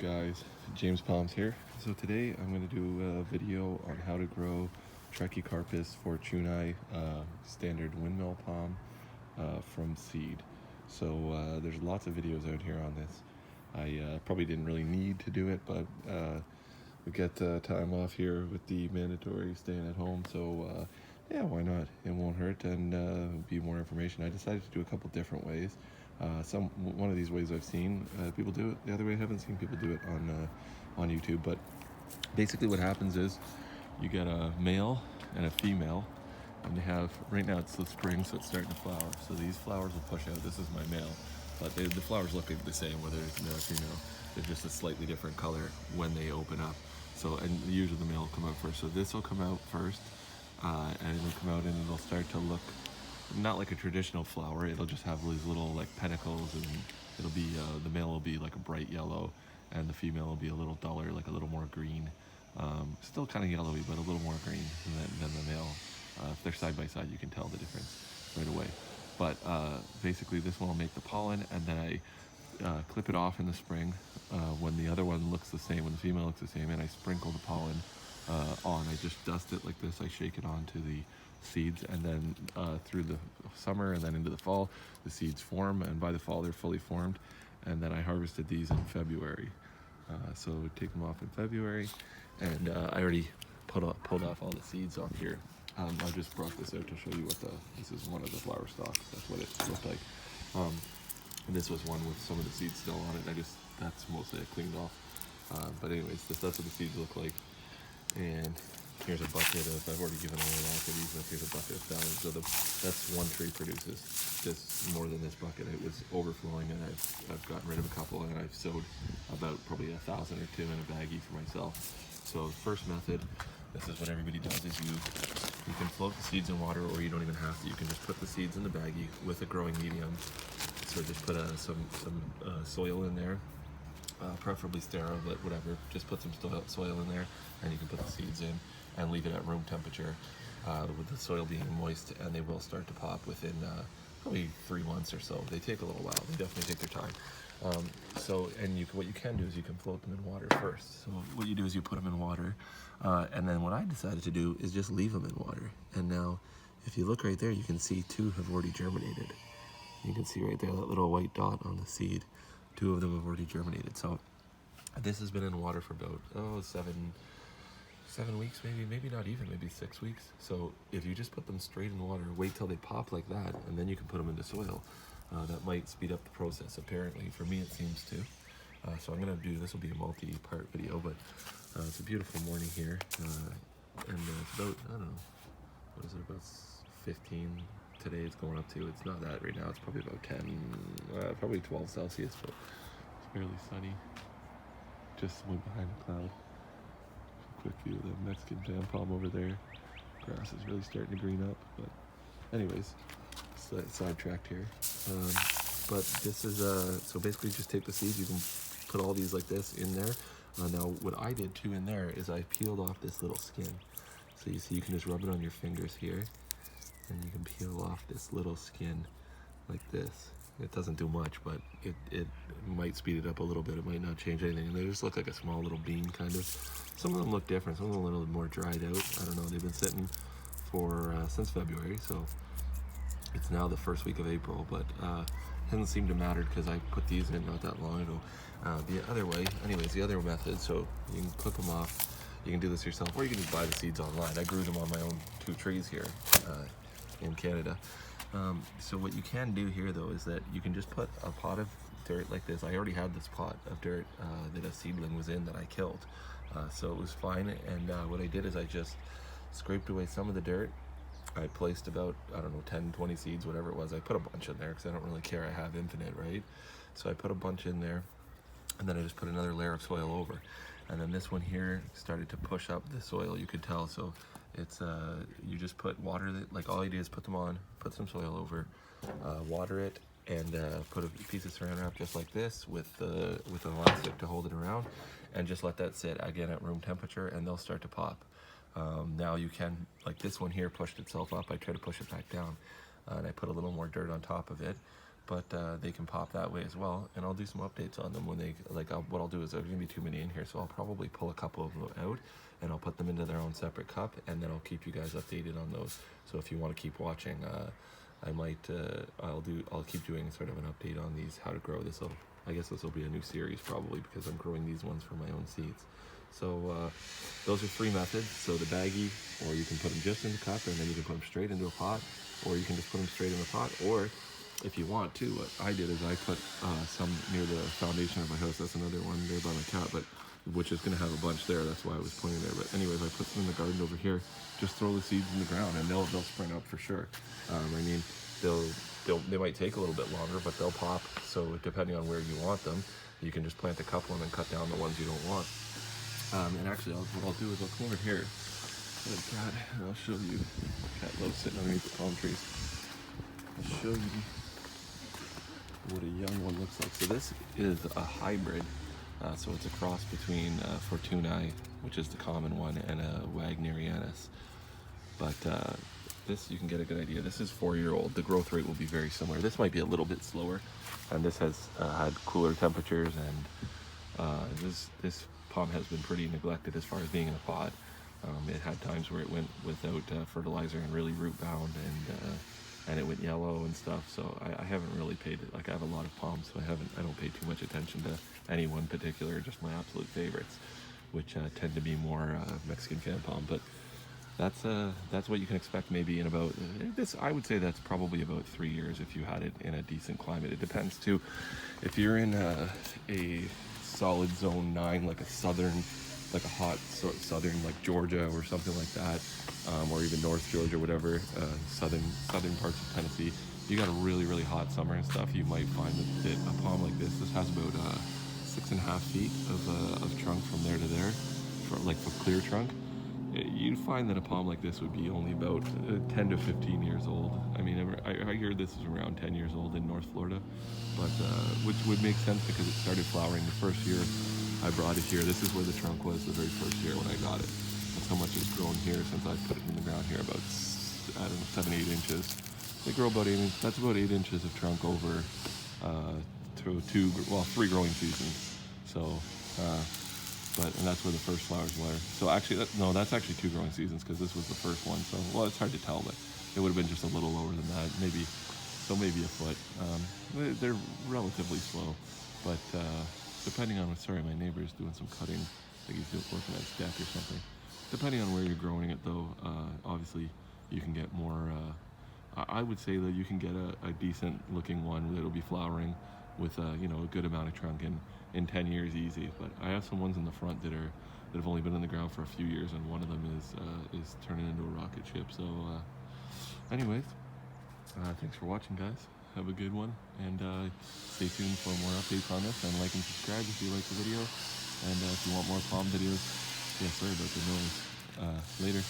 guys? James Palms here. So today I'm going to do a video on how to grow Trachycarpus Fortunei standard windmill palm from seed. So there's lots of videos out here on this. I probably didn't really need to do it, but we get time off here with the mandatory staying at home, so yeah, why not? It won't hurt, and be more information. I decided to do a couple different ways. One of these ways I've seen people do it. The other way I haven't seen people do it on YouTube. But basically, what happens is you get a male and a female, and they have, right now it's the spring, so it's starting to flower. So these flowers will push out. This is my male, but the flowers look the same whether it's male or female. They're just a slightly different color when they open up. So, and usually the male will come out first. So this will come out first, and it'll come out and it'll start to look not like a traditional flower. It'll just have these little like peduncles, and it'll be the male will be like a bright yellow, and the female will be a little duller, like a little more green. Still kind of yellowy, but a little more green than the male. If they're side by side, you can tell the difference right away. But basically, this one will make the pollen, and then I clip it off in the spring when the other one looks the same, when the female looks the same, and I sprinkle the pollen on. I just dust it like this. I shake it onto the seeds, and then through the summer and then into the fall, the seeds form, and by the fall they're fully formed. And then I harvested these in February. So we take them off in February, and I already pulled off all the seeds off here. I just brought this out to show you this is one of the flower stalks. That's what it looked like. And this was one with some of the seeds still on it. That's mostly I cleaned off. But anyways, that's what the seeds look like. And here's a bucket of, I've already given away all of these, but here's a bucket of thousands. So that's one tree produces this more than this bucket. It was overflowing, and I've gotten rid of a couple, and I've sowed about probably 1,000 or 2 in a baggie for myself. So the first method, this is what everybody does, is you can float the seeds in water, or you don't even have to. You can just put the seeds in the baggie with a growing medium. So just put some soil in there. Preferably sterile, but whatever. Just put some soil in there, and you can put the seeds in and leave it at room temperature with the soil being moist, and they will start to pop within probably 3 months or so. They take a little while. They definitely take their time. What you can do is you can float them in water first. So what you do is you put them in water, and then what I decided to do is just leave them in water. And now, if you look right there, you can see 2 have already germinated. You can see right there that little white dot on the seed. 2 of them have already germinated. So this has been in water for about 7 weeks, maybe not even, maybe 6 weeks. So if you just put them straight in water, wait till they pop like that, and then you can put them into soil. That might speed up the process. Apparently, for me, it seems to. So I'm gonna do, this will be a multi-part video, but it's a beautiful morning here, and it's about, I don't know, what is it, about 15. Today it's going up to, it's not that right now, it's probably about 10, probably 12 Celsius, but it's fairly sunny. Just went behind a cloud. Quick view of the Mexican jam palm over there. Grass is really starting to green up, but anyways, sidetracked here. But this is, so basically just take the seeds, you can put all these like this in there. Now what I did too in there is I peeled off this little skin. So you see, you can just rub it on your fingers here, and you can peel off this little skin like this. It doesn't do much, but it might speed it up a little bit. It might not change anything. And they just look like a small little bean, kind of. Some of them look different. Some of them are a little more dried out. I don't know. They've been sitting for since February, so it's now the first week of April. But it doesn't seem to matter because I put these in not that long ago. The other way, anyways, the other method. So you can clip them off. You can do this yourself, or you can just buy the seeds online. I grew them on my own 2 trees here in Canada. So what you can do here though is that you can just put a pot of dirt like this. I already had this pot of dirt that a seedling was in that I killed. So it was fine, and what I did is I just scraped away some of the dirt. I placed about, I don't know, 10, 20 seeds, whatever it was. I put a bunch in there because I don't really care. I have infinite, right? So I put a bunch in there, and then I just put another layer of soil over. And then this one here started to push up the soil, you could tell. So it's you just put water, like all you do is put them on, put some soil over, water it, and put a piece of saran wrap just like this with an elastic to hold it around, and just let that sit again at room temperature, and they'll start to pop. Now you can, like this one here pushed itself up. I try to push it back down, and I put a little more dirt on top of it. but they can pop that way as well. And I'll do some updates on them when they, what I'll do is there's gonna be too many in here, so I'll probably pull a couple of them out and I'll put them into their own separate cup, and then I'll keep you guys updated on those. So if you want to keep watching, I might, I'll keep doing sort of an update on these, how to grow this. I guess this will be a new series probably, because I'm growing these ones from my own seeds. So those are 3 methods. So the baggie, or you can put them just in the cup and then you can put them straight into a pot, or you can just put them straight in the pot, or if you want to, what I did is I put some near the foundation of my house. That's another one there by my cat, but which is going to have a bunch there. That's why I was pointing there. But anyways, I put them in the garden over here. Just throw the seeds in the ground and they'll spring up for sure. I mean, they might take a little bit longer, but they'll pop. So depending on where you want them, you can just plant a couple and then cut down the ones you don't want. And actually, what I'll do is I'll come over here, oh God, and I'll show you. Cat loves sitting underneath the palm trees. I'll show you what a young one looks like. So this is a hybrid. So it's a cross between Fortunei, which is the common one, and a Wagnerianus. But this, you can get a good idea. This is 4-year-old. The growth rate will be very similar. This might be a little bit slower, and this has had cooler temperatures, and this palm has been pretty neglected as far as being in a pot. It had times where it went without fertilizer and really root bound, and it went yellow and stuff. So I haven't really paid it. Like, I have a lot of palms, so I don't pay too much attention to any one particular, just my absolute favorites, which tend to be more Mexican fan palm. But that's what you can expect maybe in about this. I would say that's probably about 3 years if you had it in a decent climate. It depends too. If you're in a solid zone 9, like a hot southern, like Georgia or something like that, or even North Georgia, whatever, southern parts of Tennessee, you got a really hot summer and stuff, you might find that a palm like this has about 6.5 feet of trunk from there to there, like a clear trunk. You'd find that a palm like this would be only about 10 to 15 years old. I mean, I hear this is around 10 years old in North Florida, but which would make sense because it started flowering the first year I brought it here. This is where the trunk was the very first year when I got it. That's how much it's grown here since I put it in the ground here, about, I don't know, 7-8 inches. They grow about 8 inches. That's about 8 inches of trunk over 3 growing seasons. So, and that's where the first flowers were. So actually, that's actually 2 growing seasons, because this was the first one. So, well, it's hard to tell, but it would have been just a little lower than that, maybe a foot. They're relatively slow, but depending on, sorry, my neighbor is doing some cutting, like he's working at his deck or something. Depending on where you're growing it, though, obviously you can get more. I would say that you can get a decent looking one that'll be flowering with a good amount of trunk in 10 years easy. But I have some ones in the front that have only been in the ground for a few years, and one of them is turning into a rocket ship. So anyways, thanks for watching, guys. Have a good one, and stay tuned for more updates on this, and like and subscribe if you like the video, and if you want more palm videos. Yeah, sorry about the noise. Later.